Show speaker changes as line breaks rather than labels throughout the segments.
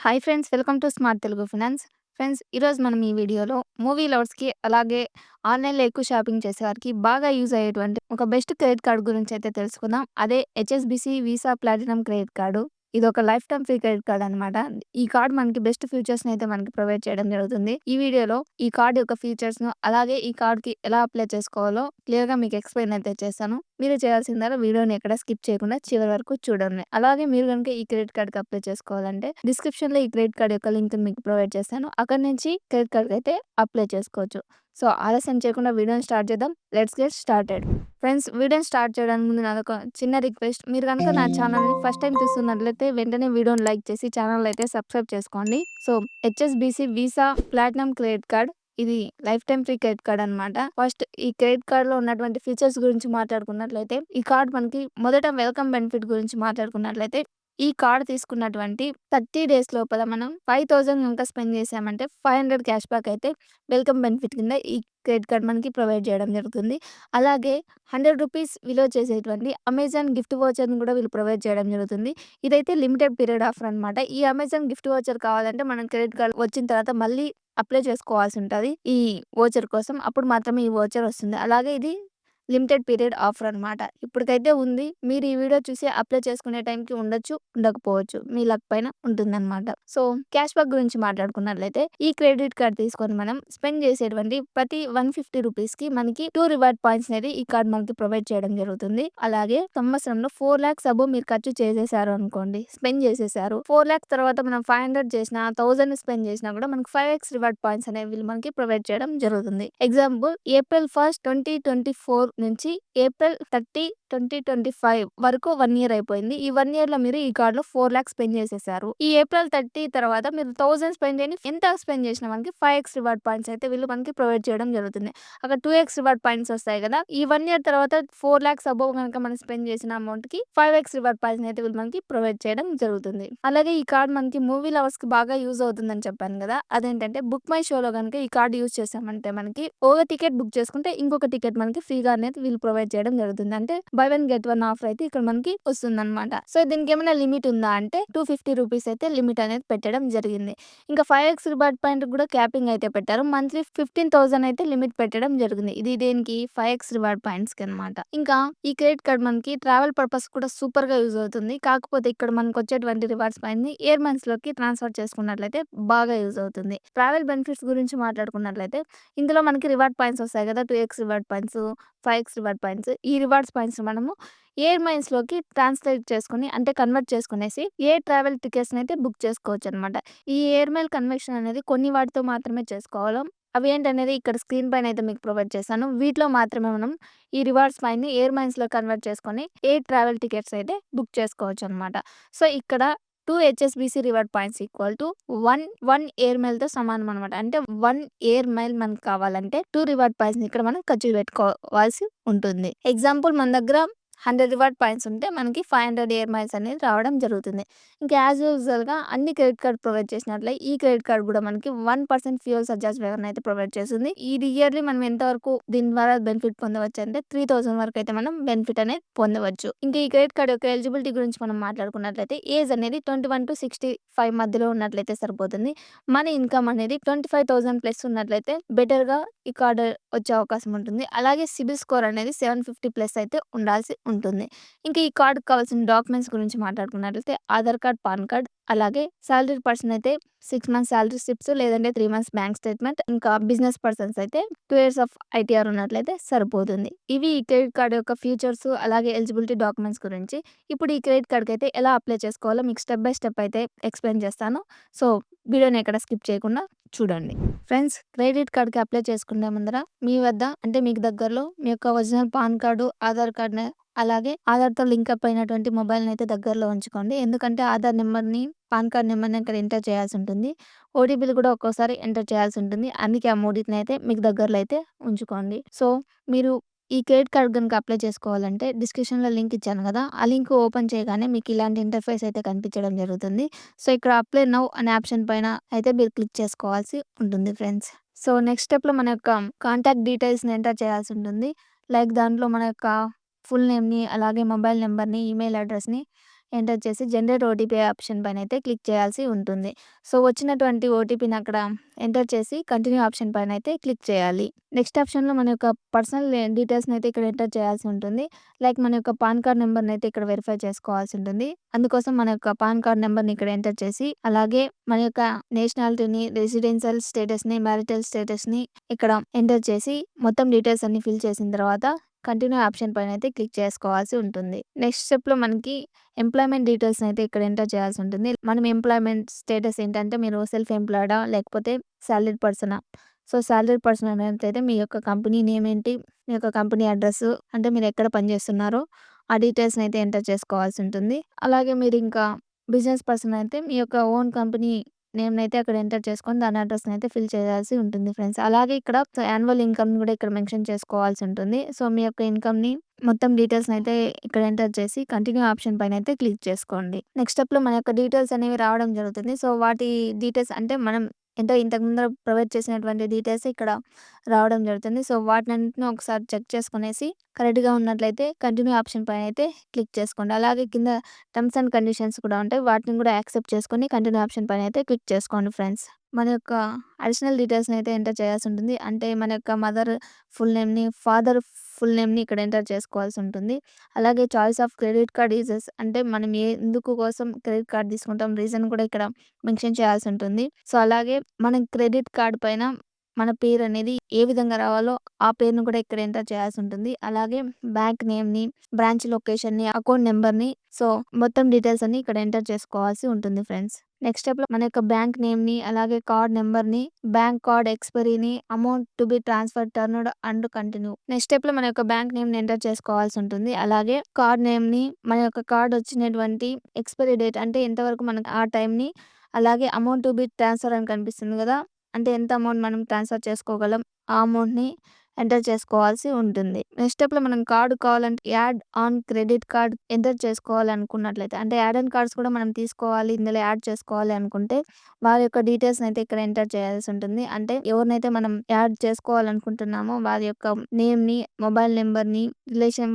Hi friends, welcome to smart Telugu finance. Friends, ఈరోజు మనం ఈ వీడియోలో మూవీ లవర్స్‌కి అలాగే ఆన్‌లైన్‌లో ఎక్కువ షాపింగ్ చేసేవారికి బాగా యూజ్ అయ్యేటువంటి ఒక బెస్ట్ క్రెడిట్ కార్డ్ గురించి అయితే తెలుసుకుందాం. అదే HSBC visa platinum credit card. ఇదొక life time free credit card అనమాట. ఈ కార్డ్ మనకి బెస్ట్ ఫీచర్స్‌ని అయితే మనకి ప్రొవైడ్ చేయడం జరుగుతుంది. ఈ వీడియోలో ఈ కార్డ్ యొక్క ఫీచర్స్‌ను అలాగే ఈ కార్డ్‌కి ఎలా అప్లై చేసుకోవాలో క్లియర్‌గా మీకు ఎక్స్‌ప్లెయిన్ అయితే చేశాను. మీరు చేయాల్సిందల్లా వీడియోని ఎక్కడ స్కిప్ చేయకుండా చివరి వరకు చూడండి. అలాగే మీరు గనుక ఈ క్రెడిట్ కార్డ్‌కి అప్లై చేసుకోవాలంటే డిస్క్రిప్షన్‌లో ఈ క్రెడిట్ కార్డ్ యొక్క లింక్‌ని మీకు ప్రొవైడ్ చేస్తాను. అక్కడి నుంచి క్రెడిట్ కార్డ్‌కి అయితే అప్లై చేసుకోవచ్చు. సో, ఆలస్యం చేయకుండా వీడియోని స్టార్ట్ చేద్దాం. Let's get started. ఫ్రెండ్స్, వీడియోని స్టార్ట్ చేయడానికి ముందు నాదొక చిన్న రిక్వెస్ట్. మీరు గనుక నా ఛానల్‌ని ఫస్ట్ టైమ్ చూస్తున్నట్లయితే వెంటనే వీడియోని లైక్ చేసి ఛానల్ అయితే సబ్స్క్రైబ్ చేసుకోండి. So, HSBC visa platinum credit card ఇది life time free credit card అనమాట. ఫస్ట్ ఈ క్రెడిట్ కార్డ్‌లో ఉన్నటువంటి ఫీచర్స్ గురించి మాట్లాడుకున్నట్లయితే, ఈ కార్డ్ మనకి మొదట వెల్కమ్ బెనిఫిట్ గురించి మాట్లాడుకున్నట్లయితే, ఈ కార్డ్ తీసుకున్నటువంటి 30 డేస్ లోపల మనం 5000 గనుక స్పెండ్ చేశామంటే 500 క్యాష్ బ్యాక్ అయితే వెల్కమ్ బెనిఫిట్ కింద ఈ క్రెడిట్ కార్డ్ మనకి ప్రొవైడ్ చేయడం జరుగుతుంది. అలాగే రూ. 100 విలువ చేసేటువంటి అమెజాన్ గిఫ్ట్ వోచర్‌ని కూడా వీళ్ళు ప్రొవైడ్ చేయడం జరుగుతుంది. ఇదైతే లిమిటెడ్ పీరియడ్ ఆఫర్ అనమాట. ఈ అమెజాన్ గిఫ్ట్ వోచర్ కావాలంటే మనం క్రెడిట్ కార్డ్ వచ్చిన తర్వాత మళ్ళీ అప్లై చేసుకోవాల్సి ఉంటది. ఈ వోచర్ కోసం. అప్పుడు మాత్రమే ఈ వోచర్ వస్తుంది. అలాగే ఇది లిమిటెడ్ పీరియడ్ ఆఫర్ అనమాట. ఇప్పటికైతే ఉంది. మీరు ఈ వీడియో చూసి అప్లై చేసుకునే టైంకి ఉండొచ్చు, ఉండకపోవచ్చు. మీ లక్ పైన ఉంటుందన్నమాట. సో, క్యాష్ బ్యాక్ గురించి మాట్లాడుకున్నట్లయితే ఈ క్రెడిట్ కార్డ్ తీసుకొని మనం స్పెండ్ చేసేటువంటి ప్రతి 150 రూపీస్‌కి మనకి 2 రివార్డ్ పాయింట్స్ అనేది ఈ కార్డ్ మనకి ప్రొవైడ్ చేయడం జరుగుతుంది. అలాగే సంవత్సరంలో 4,00,000 అబోవ్ మీరు ఖర్చు చేసేసారు అనుకోండి, స్పెండ్ చేసేసారు. 4,00,000 తర్వాత మనం 500 చేసినా, 1000 స్పెండ్ చేసినా కూడా మనకి 5x రివార్డ్ పాయింట్స్ అనేవి వీళ్ళు మనకి ప్రొవైడ్ చేయడం జరుగుతుంది. ఎగ్జాంపుల్ ఏప్రిల్ 1, 2024 నుంచి ఏప్రిల్ 30, 2025 వరకు 1 ఇయర్ అయిపోయింది. ఈ 1 ఇయర్‌లో మీరు ఈ కార్డ్‌లో 4,00,000 స్పెండ్ చేసేసారు. ఈ ఏప్రిల్ 30 తర్వాత మీరు 1000 స్పెండ్ చేయని ఎంత స్పెండ్ చేసినా మనకి 5x రివార్డ్ పాయింట్స్ అయితే వీళ్ళు మనకి ప్రొవైడ్ చేయడం జరుగుతుంది. అక్కడ 2x రివార్డ్ పాయింట్స్ వస్తాయి కదా! ఈ 1 ఇయర్ తర్వాత 4,00,000 అబోవ్ గనుక మనం స్పెండ్ చేసిన అమౌంట్‌కి 5x రివార్డ్ పాయింట్స్ అయితే వీళ్ళు మనకి ప్రొవైడ్ చేయడం జరుగుతుంది. అలాగే ఈ కార్డ్ మనకి మూవీ లవర్స్‌కి బాగా యూజ్ అవుతుందని చెప్పాను కదా! అదేంటంటే బుక్ మై షోలో గనుక ఈ కార్డ్ యూజ్ చేసామంటే మనకి ఒక టికెట్ బుక్ చేసుకుంటే ఇంకొక టికెట్ మనకి ఫ్రీగా అనేది వీళ్ళు ప్రొవైడ్ చేయడం జరుగుతుంది. అంటే by one get one offer అయితే ఇక్కడ మనకి వస్తుందన్నమాట. సో, దీనికి ఏమైనా లిమిట్ ఉందా అంటే 250 రూపీస్ అయితే లిమిట్ అనేది పెట్టడం జరిగింది. ఇంకా 5x రివార్డ్ పాయింట్ కూడా క్యాపింగ్ అయితే పెట్టారు. మంత్లీ 15,000 అయితే లిమిట్ పెట్టడం జరిగింది. ఇది దేనికి 5x రివార్డ్ పాయింట్స్‌కి అనమాట. ఇంకా ఈ క్రెడిట్ కార్డ్ మనకి ట్రావెల్ పర్పస్ కూడా సూపర్‌గా యూజ్ అవుతుంది. కాకపోతే ఇక్కడ మనకు వచ్చేటువంటి రివార్డ్స్ పాయింట్‌ని ఎయిర్ మైల్స్‌లోకి ట్రాన్స్‌ఫర్ చేసుకున్నట్లయితే బాగా యూజ్ అవుతుంది. ట్రావెల్ బెనిఫిట్స్ గురించి మాట్లాడుకున్నట్లయితే ఇందులో మనకి రివార్డ్ పాయింట్స్ వస్తాయి కదా! 2x reward points, 5x reward points. ఈ రివార్డ్స్ పాయింట్స్ మనము ఎయిర్ మైల్స్‌లోకి ట్రాన్స్‌లేట్ చేసుకొని అంటే కన్వర్ట్ చేసుకునేసి ఎయిర్ ట్రావెల్ టికెట్స్‌ని అయితే బుక్ చేసుకోవచ్చనమాట. ఈ ఎయిర్ మైల్ కన్వర్షన్ అనేది కొన్ని వాటితో మాత్రమే చేసుకోవాలి. అవి ఏంటనేది ఇక్కడ స్క్రీన్ పైన అయితే మీకు ప్రొవైడ్ చేశాను. వీటిలో మాత్రమే మనం ఈ రివార్డ్స్ పాయింట్‌ని ఎయిర్ మైల్స్‌లో కన్వర్ట్ చేసుకొని ఎయిర్ ట్రావెల్ టికెట్స్ అయితే బుక్ చేసుకోవచ్చనమాట. సో, ఇక్కడ 2 HSBC reward points equal to 1 air మైల్‌తో సమానం అనమాట. అంటే 1 ఎయిర్ మైల్ మనకు కావాలంటే 2 రివార్డ్ పాయింట్స్‌ని ఇక్కడ మనం ఖర్చు పెట్టుకోవాల్సి ఉంటుంది. ఎగ్జాంపుల్ మన దగ్గర 100 రివార్డ్ పాయింట్స్ ఉంటే మనకి 500 ఎయిర్ మైల్స్ అనేది రావడం జరుగుతుంది. ఇంకా యాజ్ యూజువల్‌గా అన్ని క్రెడిట్ కార్డ్ ప్రొవైడ్ చేసినట్లే ఈ క్రెడిట్ కార్డ్ కూడా మనకి 1% ఫ్యూయల్ సర్చార్జ్ వేవర్‌ని అయితే ప్రొవైడ్ చేస్తుంది. ఇది ఇయర్‌లీ మనం ఎంతవరకు దీని ద్వారా బెనిఫిట్ పొందవచ్చు అంటే 3000 వరకు అయితే మనం బెనిఫిట్ అనేది పొందవచ్చు. ఇంకా ఈ క్రెడిట్ కార్డ్ యొక్క ఎలిజిబిలిటీ గురించి మనం మాట్లాడుకున్నట్లయితే ఏజ్ అనేది 21-65 మధ్యలో ఉన్నట్లయితే సరిపోతుంది. మన ఇన్‌కమ్ అనేది 25,000 ప్లస్ ఉన్నట్లయితే బెటర్‌గా ఈ కార్డ్ వచ్చే అవకాశం ఉంటుంది. అలాగే సిబిల్ స్కోర్ అనేది 750 ప్లస్ అయితే ఉండాల్సి ఉంటుంది. ఇంకా ఈ కార్డ్‌కి కావాల్సిన డాక్యుమెంట్స్ గురించి మాట్లాడుకున్నట్లయితే ఆధార్ కార్డ్, పాన్ కార్డ్, అలాగే సాలరీ పర్సన్ అయితే 6 మంత్స్ సాలరీ స్లిప్స్ లేదంటే 3 మంత్స్ బ్యాంక్ స్టేట్‌మెంట్, ఇంకా బిజినెస్ పర్సన్స్ అయితే 2 ఇయర్స్ ఆఫ్ ఐటీఆర్ ఉన్నట్లయితే సరిపోతుంది. ఇవి ఈ క్రెడిట్ కార్డ్ యొక్క ఫీచర్స్ అలాగే ఎలిజిబిలిటీ డాక్యుమెంట్స్ గురించి. ఇప్పుడు ఈ క్రెడిట్ కార్డ్‌కి అయితే ఎలా అప్లై చేసుకోవాలో మీకు స్టెప్ బై స్టెప్ అయితే ఎక్స్‌ప్లెయిన్ చేస్తాను. సో, వీడియోని ఎక్కడ స్కిప్ చేయకుండా చూడండి. ఫ్రెండ్స్, క్రెడిట్ కార్డ్‌కి అప్లై చేసుకునే ముందర మీ వద్ద అంటే మీకు దగ్గరలో మీ యొక్క ఒరిజినల్ పాన్ కార్డు, ఆధార్ కార్డ్‌ని అలాగే ఆధార్‌తో లింకప్ అయినటువంటి మొబైల్‌ని అయితే దగ్గరలో ఉంచుకోండి. ఎందుకంటే ఆధార్ నెంబర్‌ని, పాన్ కార్డ్ నెంబర్‌ని అక్కడ ఎంటర్ చేయాల్సి ఉంటుంది. ఓటీపీలు కూడా ఒక్కోసారి ఎంటర్ చేయాల్సి ఉంటుంది. అందుకే ఆ మూడిటిని అయితే మీకు దగ్గరలో అయితే ఉంచుకోండి. సో, మీరు ఈ క్రెడిట్ కార్డ్ గనుక అప్లై చేసుకోవాలంటే డిస్క్రిప్షన్‌లో లింక్ ఇచ్చాను కదా! ఆ లింక్ ఓపెన్ చేయగానే మీకు ఇలాంటి ఇంటర్‌ఫేస్ అయితే కనిపించడం జరుగుతుంది. సో, ఇక్కడ అప్లై నౌ అనే ఆప్షన్ పైన అయితే మీరు క్లిక్ చేసుకోవాల్సి ఉంటుంది ఫ్రెండ్స్. సో, నెక్స్ట్ స్టెప్‌లో మన యొక్క కాంటాక్ట్ డీటెయిల్స్‌ని ఎంటర్ చేయాల్సి ఉంటుంది. లైక్ దాంట్లో మన యొక్క ఫుల్ నేమ్‌ని, అలాగే మొబైల్ నంబర్‌ని, ఈమెయిల్ అడ్రెస్‌ని ఎంటర్ చేసి జనరేట్ ఓటీపీ ఆప్షన్ పైనైతే క్లిక్ చేయాల్సి ఉంటుంది. సో, వచ్చినటువంటి ఓటీపీని అక్కడ ఎంటర్ చేసి కంటిన్యూ ఆప్షన్ పైనైతే క్లిక్ చేయాలి. నెక్స్ట్ ఆప్షన్‌లో మన యొక్క పర్సనల్ డీటెయిల్స్‌నైతే ఇక్కడ ఎంటర్ చేయాల్సి ఉంటుంది. లైక్ మన యొక్క పాన్ కార్డ్ నంబర్‌నైతే ఇక్కడ వెరిఫై చేసుకోవాల్సి ఉంటుంది. అందుకోసం మన యొక్క పాన్ కార్డ్ నంబర్‌ని ఇక్కడ ఎంటర్ చేసి, అలాగే మన యొక్క నేషనాలిటీని, రెసిడెన్షియల్ స్టేటస్‌ని, మ్యారిటల్ స్టేటస్‌ని ఇక్కడ ఎంటర్ చేసి మొత్తం డీటెయిల్స్ అన్నీ ఫిల్ చేసిన తర్వాత కంటిన్యూ ఆప్షన్ పైనైతే క్లిక్ చేసుకోవాల్సి ఉంటుంది. నెక్స్ట్ స్టెప్‌లో మనకి ఎంప్లాయ్‌మెంట్ డీటెయిల్స్‌నైతే ఇక్కడ ఎంటర్ చేయాల్సి ఉంటుంది. మనం ఎంప్లాయ్‌మెంట్ స్టేటస్ ఏంటంటే మీరు సెల్ఫ్ ఎంప్లాయిడా? లేకపోతే సాలరీడ్ పర్సనా? సో, సాలరీడ్ పర్సన్ అయినట్లయితే మీ యొక్క కంపెనీ నేమ్ ఏంటి? మీ యొక్క కంపెనీ అడ్రెస్సు అంటే మీరెక్కడ పనిచేస్తున్నారో ఆ డీటెయిల్స్‌నైతే ఎంటర్ చేసుకోవాల్సి ఉంటుంది. అలాగే మీరింకా బిజినెస్ పర్సన్ అయితే మీ యొక్క ఓన్ కంపెనీ నేమ్‌నైతే అక్కడ ఎంటర్ చేసుకొని దాని అడ్రెస్‌నైతే ఫిల్ చేయాల్సి ఉంటుంది ఫ్రెండ్స్. అలాగే ఇక్కడ యాన్యువల్ ఇన్‌కమ్‌ని కూడా ఇక్కడ మెన్షన్ చేసుకోవాల్సి ఉంటుంది. సో, మీ యొక్క ఇన్‌కమ్‌ని మొత్తం డీటెయిల్స్‌నైతే ఇక్కడ ఎంటర్ చేసి కంటిన్యూ ఆప్షన్ పైనైతే క్లిక్ చేసుకోండి. నెక్స్ట్ స్టెప్‌లో మన యొక్క డీటెయిల్స్ అనేవి రావడం జరుగుతుంది. సో, వాటి డీటెయిల్స్ అంటే మనం ఇంతకు ముందర ప్రొవైడ్ చేసినటువంటి డీటెయిల్స్ ఇక్కడ రావడం జరుగుతుంది. సో, వాటినన్నిటిని ఒకసారి చెక్ చేసుకొనేసి కరెక్ట్‌గా ఉన్నట్లయితే కంటిన్యూ ఆప్షన్ పైనైతే క్లిక్ చేసుకోండి. అలాగే కింద టర్మ్స్ అండ్ కండిషన్స్ కూడా ఉంటాయి. వాటిని కూడా యాక్సెప్ట్ చేసుకొని కంటిన్యూ ఆప్షన్ పైనైతే క్లిక్ చేసుకోండి ఫ్రెండ్స్. మన యొక్క అడిషనల్ డీటెయిల్స్‌నైతే ఎంటర్ చేయాల్సి ఉంటుంది. అంటే మన యొక్క మదర్ ఫుల్ నేమ్‌ని, ఫాదర్ ఫుల్ నేమ్‌ని ఇక్కడ ఎంటర్ చేసుకోవాల్సి ఉంటుంది. అలాగే choice of credit card users అంటే మనం ఎందుకు కోసం క్రెడిట్ కార్డ్ తీసుకుంటాం రీజన్ కూడా ఇక్కడ మెన్షన్ చేయాల్సి ఉంటుంది. సో, అలాగే మనం క్రెడిట్ కార్డ్ పైన మన పేరనేది ఏ విధంగా రావాలో ఆ పేరుని కూడా ఇక్కడ ఎంటర్ చేయాల్సి ఉంటుంది. అలాగే బ్యాంక్ నేమ్‌ని, బ్రాంచ్ లొకేషన్‌ని, అకౌంట్ నంబర్‌ని సో, మొత్తం డీటెయిల్స్ అన్నీ ఇక్కడ ఎంటర్ చేసుకోవాల్సి ఉంటుంది ఫ్రెండ్స్. నెక్స్ట్ స్టెప్‌లో మన యొక్క బ్యాంక్ నేమ్‌ని, అలాగే కార్డ్ నంబర్‌ని, బ్యాంక్ కార్డ్ ఎక్స్‌పైరీని, amount to be transferred turned and continue. Next స్టెప్‌లో మన యొక్క బ్యాంక్ నేమ్‌ని ఎంటర్ చేసుకోవాల్సి ఉంటుంది. అలాగే కార్డ్ నేమ్‌ని, మన యొక్క కార్డ్ వచ్చినటువంటి ఎక్స్‌పైరీ డేట్ అంటే ఎంతవరకు మనకు ఆ టైంని, అలాగే అమౌంట్ టు బి ట్రాన్స్‌ఫర్ అని కనిపిస్తుంది గదా! అంటే ఎంత అమౌంట్ మనం ట్రాన్స్‌ఫర్ చేసుకోగలం. ఆ అమౌంట్‌ని ఎంటర్ చేసుకోవాల్సి ఉంటుంది. నెక్స్ట్ స్టెప్‌లో మనం కార్డ్ కావాలంటే add on credit card enter చేసుకోవాలనుకున్నట్లయితే అంటే యాడ్ ఆన్ కార్డ్స్ కూడా మనం తీసుకోవాలి, ఇందులో యాడ్ చేసుకోవాలి అనుకుంటే వారి యొక్క డీటెయిల్స్‌నైతే ఇక్కడ ఎంటర్ చేయాల్సి ఉంటుంది. అంటే ఎవరినైతే మనం యాడ్ చేసుకోవాలనుకుంటున్నామో వారి యొక్క నేమ్‌ని, మొబైల్ నంబర్‌ని,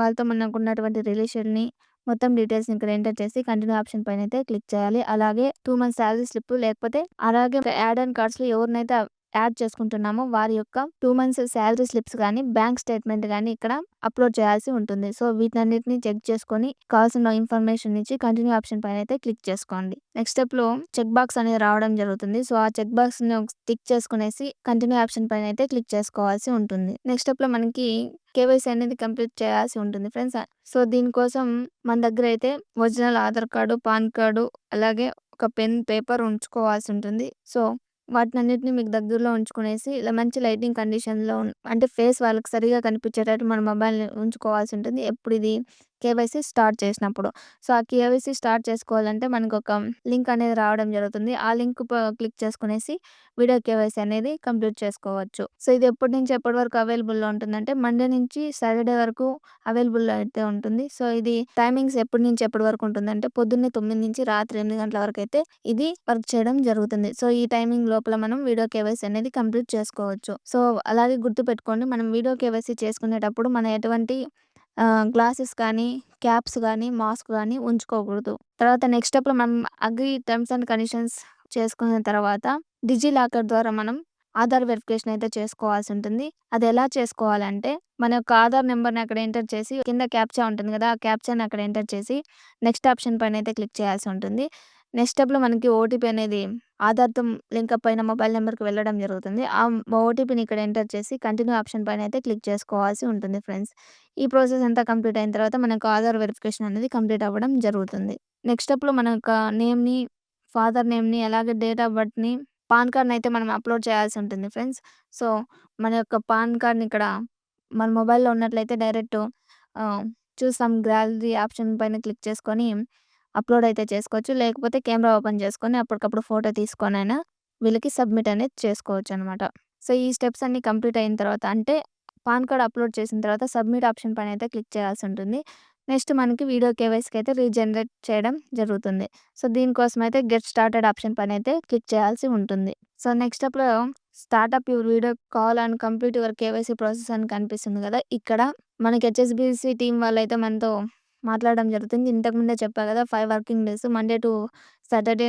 వాళ్ళతో మనకున్నటువంటి రిలేషన్‌ని మొత్తం డీటెయిల్స్‌ని ఇక్కడ ఎంటర్ చేసి కంటిన్యూ ఆప్షన్ పైనైతే క్లిక్ చేయాలి. అలాగే 2 మంత్స్ సాలరీ స్లిప్ లేకపోతే అలాగే యాడ్ ఆన్ కార్డ్స్‌లో ఎవరినైతే యాడ్ చేసుకుంటున్నామో వారి యొక్క 2 మంత్స్ సాలరీ స్లిప్స్ గానీ, బ్యాంక్ స్టేట్‌మెంట్ గానీ ఇక్కడ అప్‌లోడ్ చేయాల్సి ఉంటుంది. సో, వీటన్నిటిని చెక్ చేసుకొని కావాల్సిన ఇన్ఫర్మేషన్ ఇచ్చి కంటిన్యూ ఆప్షన్ పైనైతే క్లిక్ చేసుకోండి. నెక్స్ట్ స్టెప్‌లో చెక్ బాక్స్ అనేది రావడం జరుగుతుంది. సో, ఆ చెక్ బాక్స్‌ని టిక్ చేసుకునేసి కంటిన్యూ ఆప్షన్ పైనైతే క్లిక్ చేసుకోవాల్సి ఉంటుంది. నెక్స్ట్ స్టెప్‌లో మనకి కేవైసీ అనేది కంప్లీట్ చేయాల్సి ఉంటుంది ఫ్రెండ్స్. సో, దీనికోసం మన దగ్గర అయితే original Aadhaar card, pan card అలాగే ఒక పెన్, పేపర్ ఉంచుకోవాల్సి ఉంటుంది. సో, వాటినన్నిటిని మీకు దగ్గరలో ఉంచుకునేసి ఇలా మంచి లైటింగ్ కండిషన్‌లో అంటే ఫేస్ వాళ్ళకి సరిగ్గా కనిపించేటట్టు మన మొబైల్‌ని ఉంచుకోవాల్సి ఉంటుంది. ఎప్పుడు ఇది కేవైసీ స్టార్ట్ చేసినప్పుడు. సో, ఆ కేవైసీ స్టార్ట్ చేసుకోవాలంటే మనకొక లింక్ అనేది రావడం జరుగుతుంది. ఆ లింక్ క్లిక్ చేసుకునేసి వీడియో కేవైసీ అనేది కంప్లీట్ చేసుకోవచ్చు. సో, ఇది ఎప్పటి నుంచి ఎప్పటి వరకు అవైలబుల్‌లో ఉంటుందంటే మండే నుంచి సాటర్‌డే వరకు అవైలబుల్‌లో అయితే ఉంటుంది. సో, ఇది టైమింగ్స్ ఎప్పటి నుంచి ఎప్పటి వరకు ఉంటుందంటే పొద్దున్నే 9 నుంచి రాత్రి 8 గంటల వరకైతే ఇది వర్క్ చేయడం జరుగుతుంది. సో, ఈ టైమింగ్ లోపల మనం వీడియో కేవైసీ అనేది కంప్లీట్ చేసుకోవచ్చు. సో, అలాగే గుర్తుపెట్టుకోండి మనం వీడియో కేవైసీ చేసుకునేటప్పుడు మన ఎటువంటి గ్లాసెస్ కానీ, క్యాప్స్ గానీ, మాస్క్ గానీ ఉంచుకోకూడదు. తర్వాత నెక్స్ట్ స్టెప్‌లో మనం అగ్రీ టర్మ్స్ అండ్ కండిషన్స్ చేసుకున్న తర్వాత డిజిలాకర్ ద్వారా మనం ఆధార్ వెరిఫికేషన్ అయితే చేసుకోవాల్సి ఉంటుంది. అది ఎలా చేసుకోవాలంటే మన యొక్క ఆధార్ నంబర్‌ని అక్కడ ఎంటర్ చేసి కింద క్యాప్చా ఉంటుంది గదా! ఆ క్యాప్చాని అక్కడ ఎంటర్ చేసి నెక్స్ట్ ఆప్షన్ పైనైతే క్లిక్ చేయాల్సి ఉంటుంది. నెక్స్ట్ స్టెప్‌లో మనకి ఓటీపీ అనేది ఆధార్‌తో లింకప్ అయిన మొబైల్ నంబర్‌కి వెళ్ళడం జరుగుతుంది. ఆ ఓటీపీని ఇక్కడ ఎంటర్ చేసి కంటిన్యూ ఆప్షన్ పైనైతే క్లిక్ చేసుకోవాల్సి ఉంటుంది ఫ్రెండ్స్. ఈ ప్రాసెస్ అంతా కంప్లీట్ అయిన తర్వాత మనకు ఆధార్ వెరిఫికేషన్ అనేది కంప్లీట్ అవ్వడం జరుగుతుంది. నెక్స్ట్ స్టెప్‌లో మన యొక్క నేమ్‌ని, ఫాదర్ నేమ్‌ని అలాగే డేట్ ఆఫ్ బర్త్‌ని, పాన్ కార్డ్‌నయితే మనం అప్‌లోడ్ చేయాల్సి ఉంటుంది ఫ్రెండ్స్. సో, మన యొక్క పాన్ కార్డ్‌ని ఇక్కడ మన మొబైల్‌లో ఉన్నట్లయితే డైరెక్ట్ చూస్ సమ్ గ్యాలరీ ఆప్షన్ పైన క్లిక్ చేసుకొని అప్‌లోడ్ అయితే చేసుకోవచ్చు. లేకపోతే కెమెరా ఓపెన్ చేసుకొని అప్పటికప్పుడు ఫోటో తీసుకొనైనా వీళ్ళకి సబ్మిట్ అనేది చేసుకోవచ్చనమాట. సో, ఈ స్టెప్స్ అన్నీ కంప్లీట్ అయిన తర్వాత అంటే పాన్ కార్డ్ అప్‌లోడ్ చేసిన తర్వాత సబ్మిట్ ఆప్షన్ పైనైతే క్లిక్ చేయాల్సి ఉంటుంది. నెక్స్ట్ మనకి వీడియో కేవైసీకి అయితే రీజనరేట్ చేయడం జరుగుతుంది. సో, దీనికోసమైతే గెట్ స్టార్టెడ్ ఆప్షన్ పైనైతే క్లిక్ చేయాల్సి ఉంటుంది. సో, నెక్స్ట్ స్టెప్‌లో startup your video call and complete your KYC process అని కనిపిస్తుంది గదా! ఇక్కడ మనకి హెచ్ఎస్‌బీసీ టీమ్ వాళ్ళైతే మనతో మాట్లాడడం జరుగుతుంది. ఇంతకుముందే చెప్పా గదా! 5 working days Monday to Saturday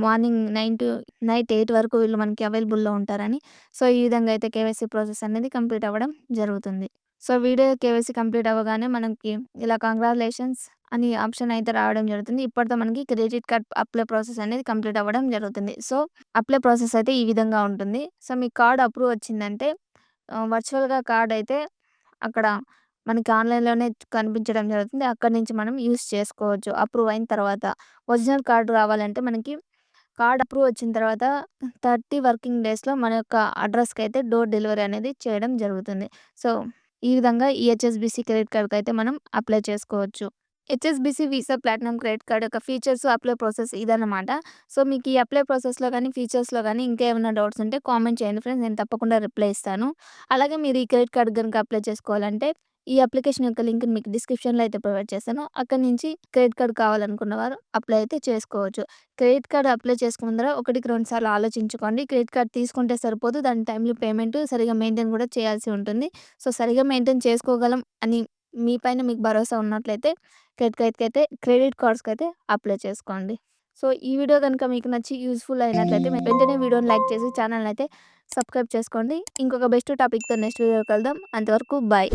morning 9 to night 8 వరకు వీళ్ళు మనకి అవైలబుల్‌లో ఉంటారని. సో, ఈ విధంగా అయితే కేవైసీ ప్రాసెస్ అనేది కంప్లీట్ అవ్వడం జరుగుతుంది. సో, వీడియో కేవైసీ కంప్లీట్ అవ్వగానే మనకి ఇలా కంగ్రాచ్యులేషన్స్ అని ఆప్షన్ అయితే రావడం జరుగుతుంది. ఇప్పటితో మనకి క్రెడిట్ కార్డ్ అప్లై ప్రాసెస్ అనేది కంప్లీట్ అవ్వడం జరుగుతుంది. సో, అప్లై ప్రాసెస్ అయితే ఈ విధంగా ఉంటుంది. సో, మీ కార్డ్ అప్రూవ్ వచ్చిందంటే వర్చువల్‌గా కార్డ్ అయితే అక్కడ మనకి ఆన్‌లైన్‌లోనే కనిపించడం జరుగుతుంది. అక్కడి నుంచి మనం యూజ్ చేసుకోవచ్చు అప్రూవ్ అయిన తర్వాత. ఒరిజినల్ కార్డ్ రావాలంటే మనకి కార్డ్ అప్రూవ్ వచ్చిన తర్వాత 30 వర్కింగ్ డేస్‌లో మన యొక్క అడ్రస్‌కైతే డోర్ డెలివరీ అనేది చేయడం జరుగుతుంది. సో, ఈ విధంగా ఈ హెచ్ఎస్‌బీసీ క్రెడిట్ కార్డ్‌కైతే మనం అప్లై చేసుకోవచ్చు. HSBC visa platinum credit card యొక్క ఫీచర్స్, అప్లై ప్రాసెస్ ఇదన్నమాట. సో, మీకు ఈ అప్లై ప్రాసెస్‌లో గానీ, ఫీచర్స్‌లో గానీ ఇంకా ఏమైనా డౌట్స్ ఉంటే కామెంట్ చేయండి ఫ్రెండ్స్. నేను తప్పకుండా రిప్లై ఇస్తాను. అలాగే మీరు ఈ క్రెడిట్ కార్డ్ గనుక అప్లై చేసుకోవాలంటే ఈ అప్లికేషన్ యొక్క లింక్‌ని మీకు డిస్క్రిప్షన్‌లో అయితే ప్రొవైడ్ చేశాను. అక్కడి నుంచి క్రెడిట్ కార్డ్ కావాలనుకున్న వారు అప్లై అయితే చేసుకోవచ్చు. క్రెడిట్ కార్డ్ అప్లై చేసుకున్న ముందర ఒకటికి 2 సార్లు ఆలోచించుకోండి. క్రెడిట్ కార్డ్ తీసుకుంటే సరిపోదు. దాని టైమ్‌లో పేమెంట్ సరిగ్గా మెయింటైన్ కూడా చేయాల్సి ఉంటుంది. సో, సరిగ్గా మెయింటైన్ చేసుకోగలం అని మీ పైన మీకు భరోసా ఉన్నట్లయితే క్రెడిట్ కార్డ్స్‌కైతే అప్లై చేసుకోండి. సో, ఈ వీడియో గనుక మీకు నచ్చి యూజ్‌ఫుల్ అయినట్లయితే వెంటనే వీడియోని లైక్ చేసి ఛానెల్‌ని అయితే సబ్స్క్రైబ్ చేసుకోండి. ఇంకొక బెస్ట్ టాపిక్‌తో నెక్స్ట్ వీడియోలో కలుద్దాం. అంతవరకు బాయ్.